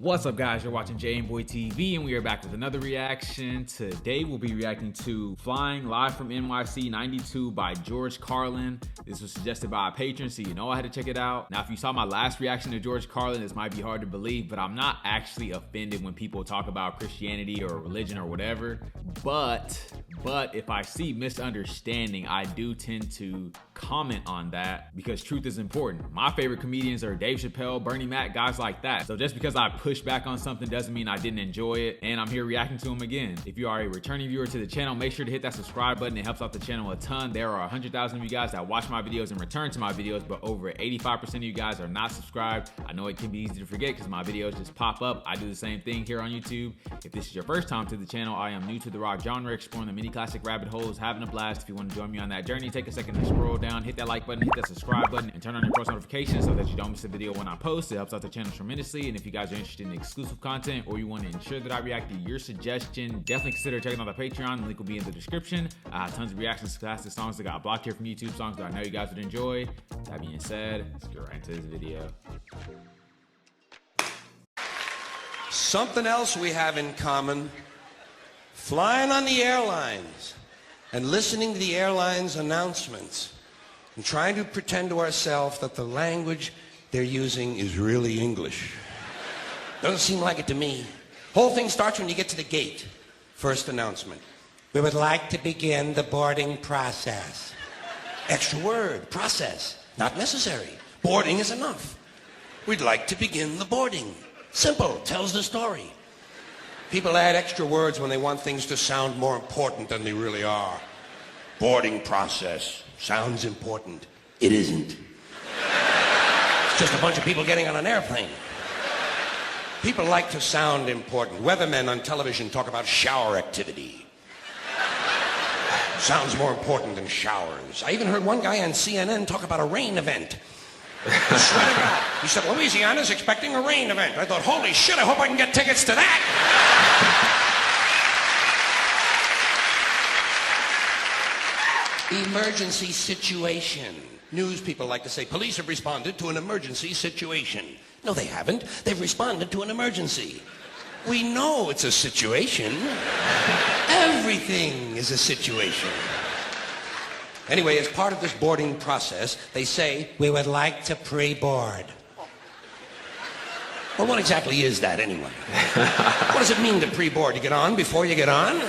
What's up, guys? You're watching jmboytv and we are back with another reaction. Today we'll be reacting to Flying Live from NYC 92 by George Carlin. This was suggested by a patron, so you know I had to check it out. Now, if you saw my last reaction to George Carlin, this might be hard to believe, but I'm not actually offended when people talk about Christianity or religion or whatever. But if I see misunderstanding, I do tend to comment on that because truth is important. My favorite comedians are Dave Chappelle, Bernie Mac, guys like that. So just because I push back on something doesn't mean I didn't enjoy it, and I'm here reacting to them again. If you are a returning viewer to the channel, make sure to hit that subscribe button. It helps out the channel a ton. There are 100,000 of you guys that watch my videos and return to my videos, but over 85% of you guys are not subscribed. I know it can be easy to forget because my videos just pop up. I do the same thing here on YouTube. If this is your first time to the channel, I am new to the rock genre, exploring the many classic rabbit holes, having a blast. If you want to join me on that journey, take a second to scroll down, hit that like button, hit that subscribe button, and turn on your post notifications so that you don't miss a video when I post. It helps out the channel tremendously. And if you guys are interested in exclusive content or you want to ensure that I react to your suggestion, definitely consider checking out the Patreon. The link will be in the description. I have tons of reactions to classic songs that got blocked here from YouTube, songs that I know you guys would enjoy. That being said, let's get right into this video. Something else we have in common: flying on the airlines and listening to the airlines announcements and trying to pretend to ourselves that the language they're using is really English. Doesn't seem like it to me. Whole thing starts when you get to the gate. First announcement: we would like to begin the boarding process. Extra word, process, not necessary. Boarding is enough. We'd like to begin the boarding. Simple, tells the story. People add extra words when they want things to sound more important than they really are. Boarding process sounds important. It isn't. It's just a bunch of people getting on an airplane. People like to sound important. Weathermen on television talk about shower activity. Sounds more important than showers. I even heard one guy on CNN talk about a rain event. I swear to God. He said, Louisiana's expecting a rain event. I thought, holy shit, I hope I can get tickets to that. Emergency situation. News people like to say, police have responded to an emergency situation. No, they haven't. They've responded to an emergency. We know it's a situation. Everything is a situation. Anyway, as part of this boarding process, they say, we would like to pre-board. Well, what exactly is that anyway? What does it mean to pre-board? You get on before you get on?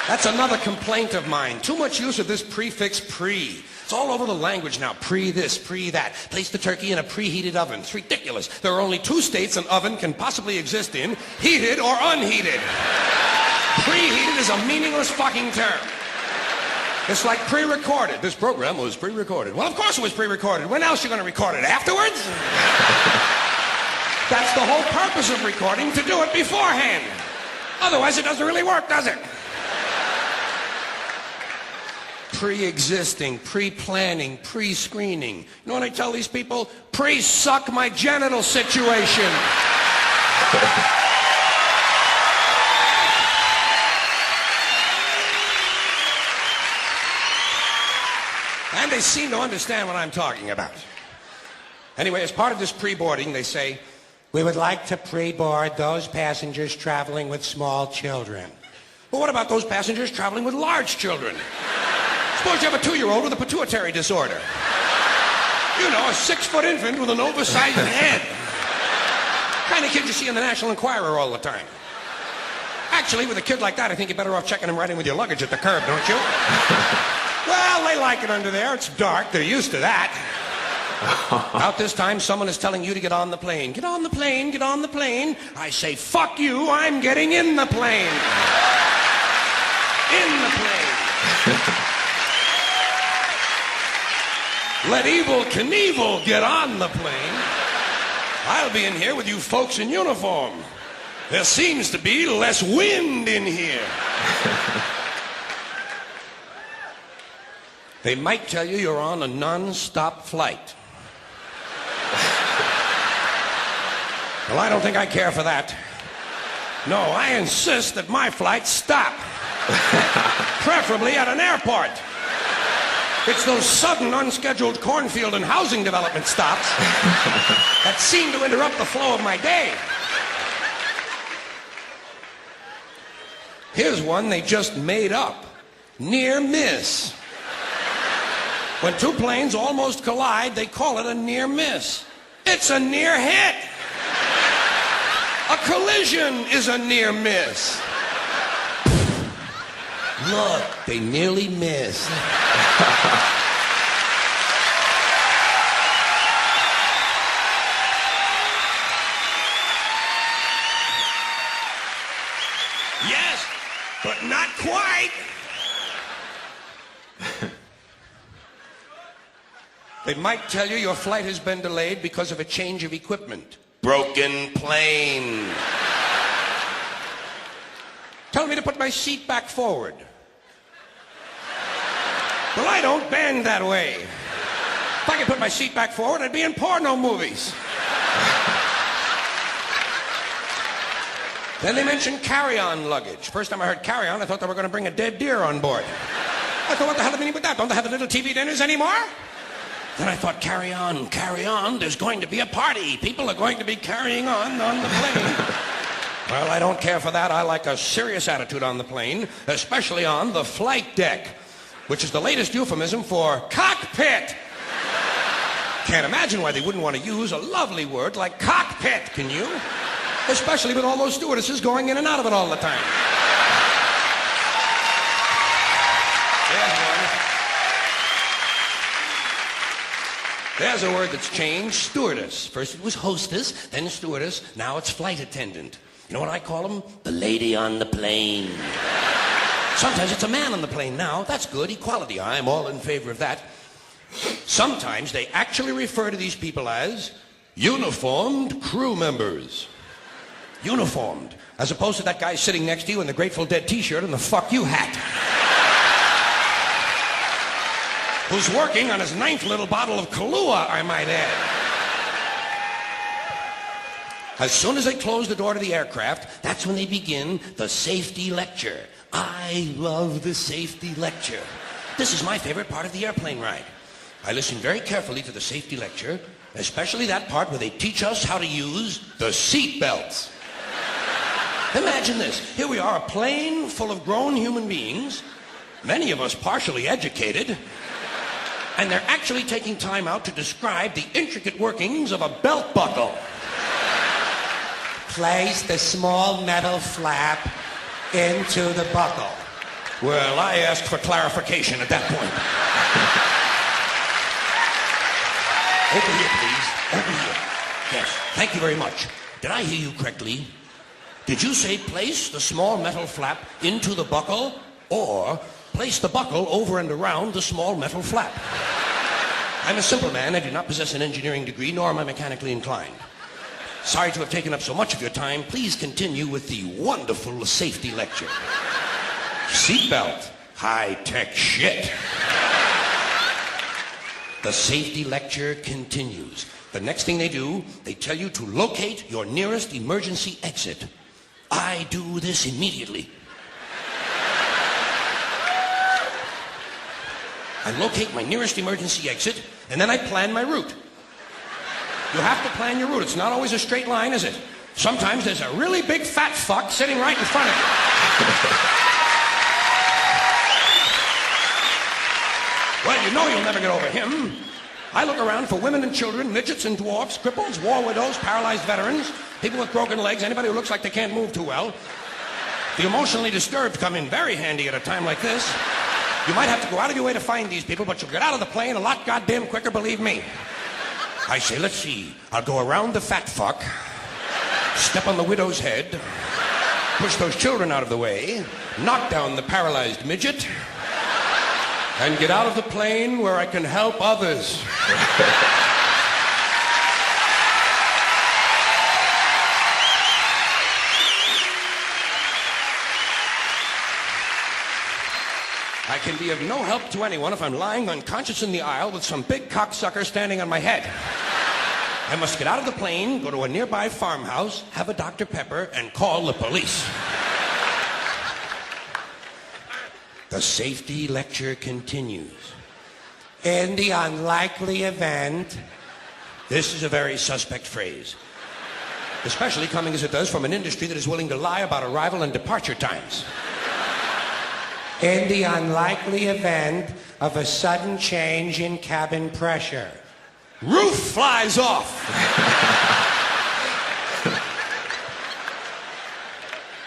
That's another complaint of mine. Too much use of this prefix pre. It's all over the language now. Pre this, pre that. Place the turkey in a preheated oven. It's ridiculous. There are only two states an oven can possibly exist in: heated or unheated. Preheated is a meaningless fucking term. It's like pre-recorded. This program was pre-recorded. Well, of course it was pre-recorded. When else are you going to record it? Afterwards? That's the whole purpose of recording, to do it beforehand. Otherwise it doesn't really work, does it? Pre-existing, pre-planning, pre-screening. You know what I tell these people? Pre-suck my genital situation. And they seem to understand what I'm talking about. Anyway, as part of this pre-boarding, they say, we would like to pre-board those passengers traveling with small children. Well, what about those passengers traveling with large children? Suppose you have a 2-year-old with a pituitary disorder. You know, a 6-foot infant with an oversized head. Kind of kid you see in the National Enquirer all the time. Actually, with a kid like that, I think you're better off checking him right in with your luggage at the curb, don't you? Well, they like it under there. It's dark. They're used to that. About this time, someone is telling you to get on the plane. Get on the plane, get on the plane. I say, fuck you, I'm getting in the plane. In the plane. Let Evel Knievel get on the plane. I'll be in here with you folks in uniform. There seems to be less wind in here. They might tell you you're on a non-stop flight. Well, I don't think I care for that. No, I insist that my flights stop. Preferably at an airport. It's those sudden, unscheduled cornfield and housing development stops that seem to interrupt the flow of my day. Here's one they just made up. Near miss. When two planes almost collide, they call it a near miss. It's a near hit. A collision is a near miss. Look, they nearly missed. Yes, but not quite. They might tell you your flight has been delayed because of a change of equipment. Broken plane. Tell me to put my seat back forward. Well, I don't bend that way. If I could put my seat back forward, I'd be in porno movies. Then they mentioned carry-on luggage. First time I heard carry-on, I thought they were going to bring a dead deer on board. I thought, what the hell do they mean with that? Don't they have the little TV dinners anymore? Then I thought, carry on, there's going to be a party. People are going to be carrying on the plane. Well, I don't care for that. I like a serious attitude on the plane, especially on the flight deck, which is the latest euphemism for cockpit. Can't imagine why they wouldn't want to use a lovely word like cockpit, can you? Especially with all those stewardesses going in and out of it all the time. There's a word that's changed, stewardess. First it was hostess, then stewardess, now it's flight attendant. You know what I call them? The lady on the plane. Sometimes it's a man on the plane now. That's good, equality. I'm all in favor of that. Sometimes they actually refer to these people as uniformed crew members. Uniformed. As opposed to that guy sitting next to you in the Grateful Dead t-shirt and the fuck you hat. Who's working on his 9th little bottle of Kahlua, I might add. As soon as they close the door to the aircraft, that's when they begin the safety lecture. I love the safety lecture. This is my favorite part of the airplane ride. I listen very carefully to the safety lecture, especially that part where they teach us how to use the seat belts. Imagine this. Here we are, a plane full of grown human beings, many of us partially educated, and they're actually taking time out to describe the intricate workings of a belt buckle. Place the small metal flap into the buckle. Well, I asked for clarification at that point. Over here, please. Over here. Yes, thank you very much. Did I hear you correctly? Did you say place the small metal flap into the buckle, or place the buckle over and around the small metal flap? I'm a simple man. I do not possess an engineering degree, nor am I mechanically inclined. Sorry to have taken up so much of your time. Please continue with the wonderful safety lecture. Seatbelt. High-tech shit. The safety lecture continues. The next thing they do, they tell you to locate your nearest emergency exit. I do this immediately. I locate my nearest emergency exit, and then I plan my route. You have to plan your route. It's not always a straight line, is it? Sometimes there's a really big fat fuck sitting right in front of you. Well, you know you'll never get over him. I look around for women and children, midgets and dwarfs, cripples, war widows, paralyzed veterans, people with broken legs, anybody who looks like they can't move too well. The emotionally disturbed come in very handy at a time like this. You might have to go out of your way to find these people, but you'll get out of the plane a lot goddamn quicker, believe me. I say, let's see. I'll go around the fat fuck, step on the widow's head, push those children out of the way, knock down the paralyzed midget, and get out of the plane where I can help others. I can be of no help to anyone if I'm lying unconscious in the aisle with some big cocksucker standing on my head. I must get out of the plane, go to a nearby farmhouse, have a Dr. Pepper, and call the police. The safety lecture continues. In the unlikely event... This is a very suspect phrase. Especially coming as it does from an industry that is willing to lie about arrival and departure times. In the unlikely event of a sudden change in cabin pressure. Roof flies off.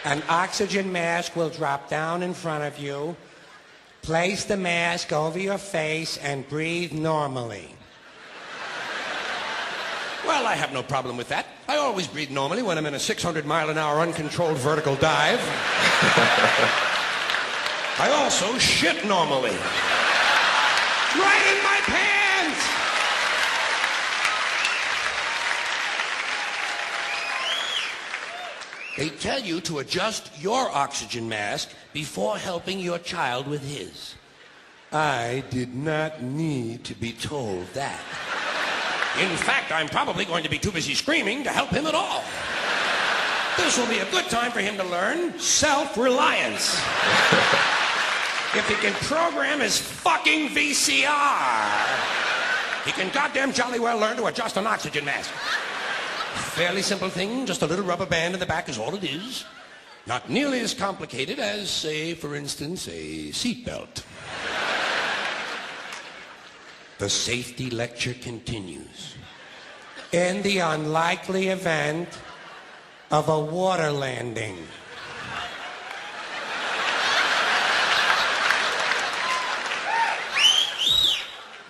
An oxygen mask will drop down in front of you. Place the mask over your face and breathe normally. Well, I have no problem with that. I always breathe normally when I'm in a 600-mile-an-hour uncontrolled vertical dive. I also shit normally. Right in my pants! They tell you to adjust your oxygen mask before helping your child with his. I did not need to be told that. In fact, I'm probably going to be too busy screaming to help him at all. This will be a good time for him to learn self-reliance. If he can program his fucking VCR, he can goddamn jolly well learn to adjust an oxygen mask. Fairly simple thing, just a little rubber band in the back is all it is. Not nearly as complicated as, say, for instance, a seatbelt. The safety lecture continues. In the unlikely event of a water landing.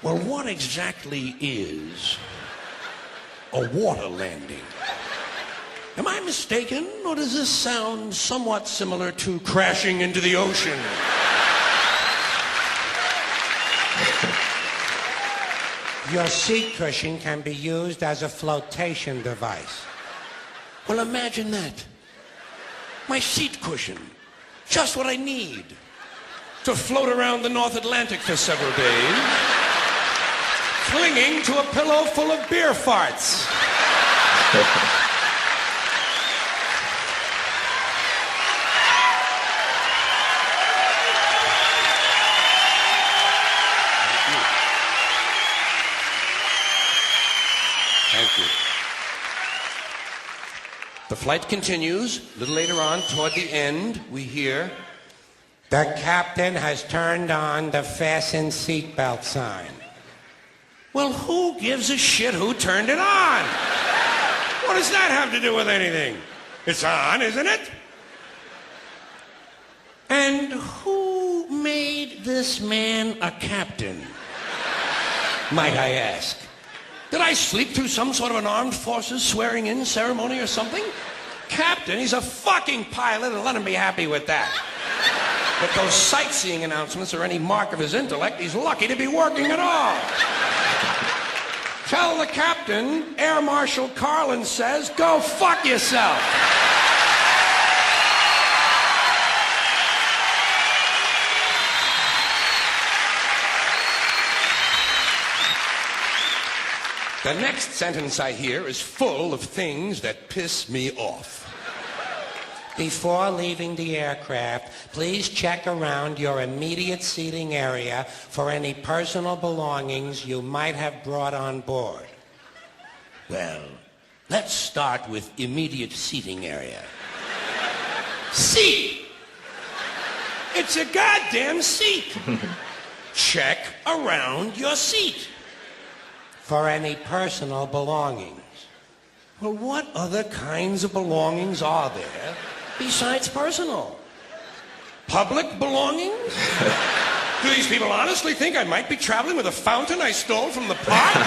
Well, what exactly is a water landing? Am I mistaken, or does this sound somewhat similar to crashing into the ocean? Your seat cushion can be used as a flotation device. Well, imagine that. My seat cushion. Just what I need to float around the North Atlantic for several days, clinging to a pillow full of beer farts. Thank you. The flight continues. A little later on, toward the end, we hear, "The captain has turned on the fasten seatbelt sign." Well, who gives a shit who turned it on? What does that have to do with anything? It's on, isn't it? And who made this man a captain, might I ask? Did I sleep through some sort of an armed forces swearing-in ceremony or something? Captain, he's a fucking pilot, and let him be happy with that. If those sightseeing announcements are any mark of his intellect, he's lucky to be working at all. Tell the captain, Air Marshal Carlin says, go fuck yourself. The next sentence I hear is full of things that piss me off. Before leaving the aircraft, please check around your immediate seating area for any personal belongings you might have brought on board. Well, let's start with immediate seating area. Seat! It's a goddamn seat. Check around your seat for any personal belongings. Well, what other kinds of belongings are there besides personal? Public belongings? Do these people honestly think I might be traveling with a fountain I stole from the park?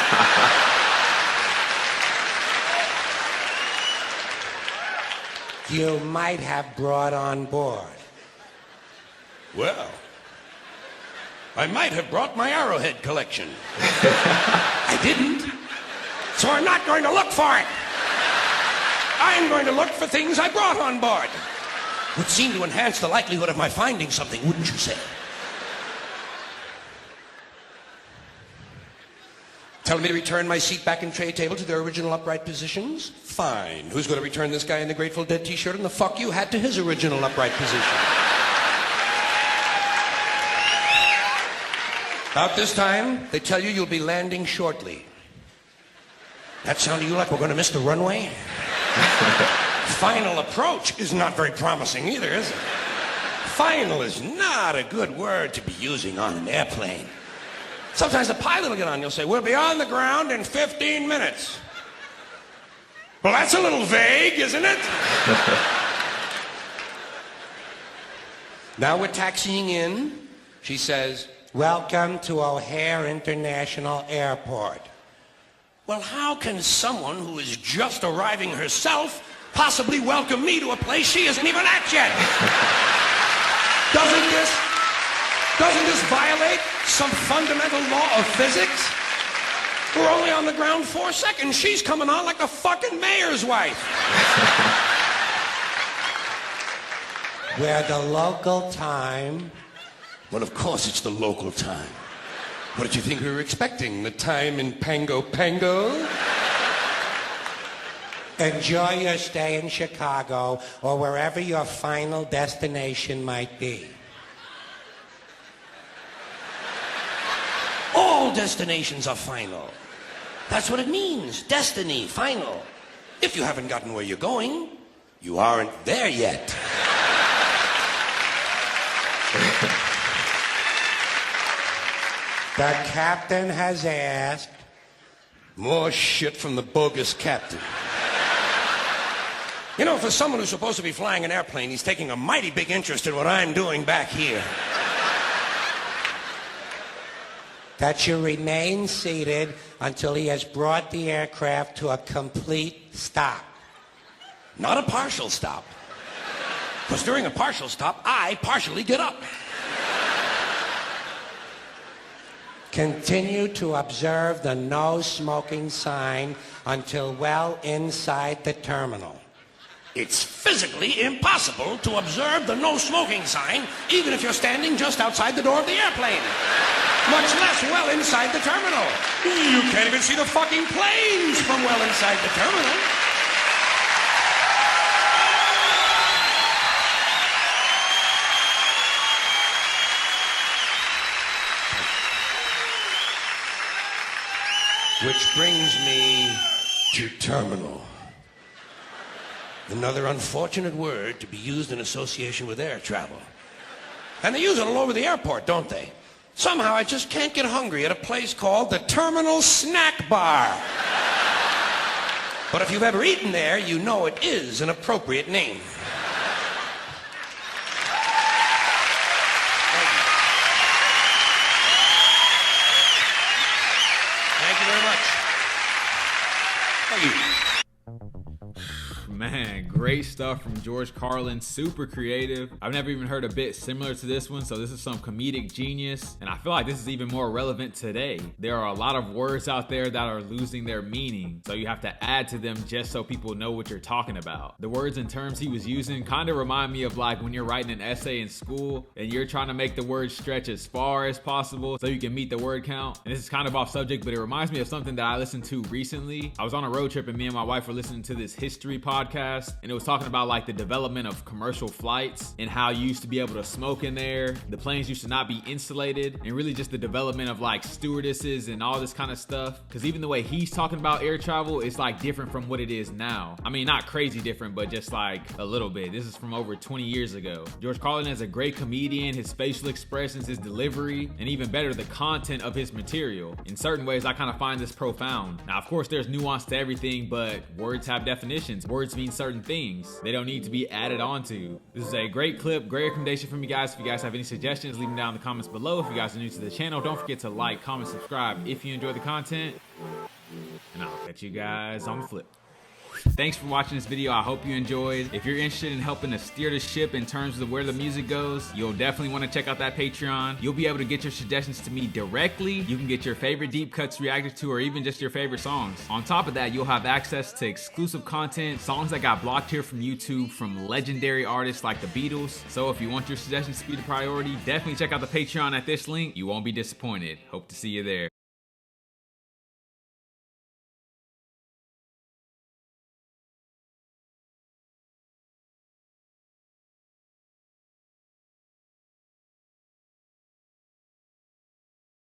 You might have brought on board. Well, I might have brought my Arrowhead collection. I didn't, so I'm not going to look for it. I'm going to look for things I brought on board. Would seem to enhance the likelihood of my finding something, wouldn't you say? Telling me to return my seat back and tray table to their original upright positions? Fine. Who's going to return this guy in the Grateful Dead t-shirt and the fuck you hat to his original upright position? About this time, they tell you you'll be landing shortly. That sound to you like we're going to miss the runway? Final approach is not very promising either, is it? Final is not a good word to be using on an airplane. Sometimes the pilot will get on, you'll say, we'll be on the ground in 15 minutes. Well, that's a little vague, isn't it? Now we're taxiing in. She says, welcome to O'Hare International Airport. Well, how can someone who is just arriving herself possibly welcome me to a place she isn't even at yet? Doesn't this violate some fundamental law of physics? We're only on the ground 4 seconds. She's coming on like the fucking mayor's wife. Where the local time... Well, of course it's the local time. What did you think we were expecting? The time in Pango Pango? Enjoy your stay in Chicago or wherever your final destination might be. All destinations are final. That's what it means. Destiny, final. If you haven't gotten where you're going, you aren't there yet. The captain has asked. More shit from the bogus captain. You know, for someone who's supposed to be flying an airplane, he's taking a mighty big interest in what I'm doing back here. That you remain seated until he has brought the aircraft to a complete stop. Not a partial stop. Because during a partial stop, I partially get up. Continue to observe the no smoking sign until well inside the terminal. It's physically impossible to observe the no smoking sign even if you're standing just outside the door of the airplane. Much less well inside the terminal. You can't even see the fucking planes from well inside the terminal. Which brings me to terminal. Another unfortunate word to be used in association with air travel. And they use it all over the airport, don't they? Somehow I just can't get hungry at a place called the Terminal Snack Bar. But if you've ever eaten there, you know it is an appropriate name. Thank you very much. Thank you. Man, great stuff from George Carlin, super creative. I've never even heard a bit similar to this one, so this is some comedic genius, and I feel like this is even more relevant today. There are a lot of words out there that are losing their meaning, so you have to add to them just so people know what you're talking about. The words and terms he was using kind of remind me of like when you're writing an essay in school and you're trying to make the words stretch as far as possible so you can meet the word count. And this is kind of off subject, but it reminds me of something that I listened to recently. I was on a road trip and me and my wife were listening to this history podcast, and it was talking about like the development of commercial flights and how you used to be able to smoke in there. The planes used to not be insulated, and really just the development of like stewardesses and all this kind of stuff. Because even the way he's talking about air travel is like different from what it is now. I mean, not crazy different, but just like a little bit. This is from over 20 years ago. George Carlin is a great comedian. His facial expressions, his delivery, and even better, the content of his material. In certain ways, I kind of find this profound. Now, of course, there's nuance to everything, but words have definitions. Words mean certain things. They don't need to be added on to. This is a great clip, great recommendation from you guys. If you guys have any suggestions, leave them down in the comments below. If you guys are new to the channel, don't forget to like, comment, subscribe if you enjoy the content. And I'll catch you guys on the flip. Thanks for watching this video. I hope you enjoyed. If you're interested in helping to steer the ship in terms of where the music goes, you'll definitely want to check out that Patreon. You'll be able to get your suggestions to me directly. You can get your favorite deep cuts reacted to, or even just your favorite songs. On top of that, you'll have access to exclusive content, songs that got blocked here from YouTube from legendary artists like the Beatles. So if you want your suggestions to be the priority, definitely check out the Patreon at this link. You won't be disappointed. Hope to see you there.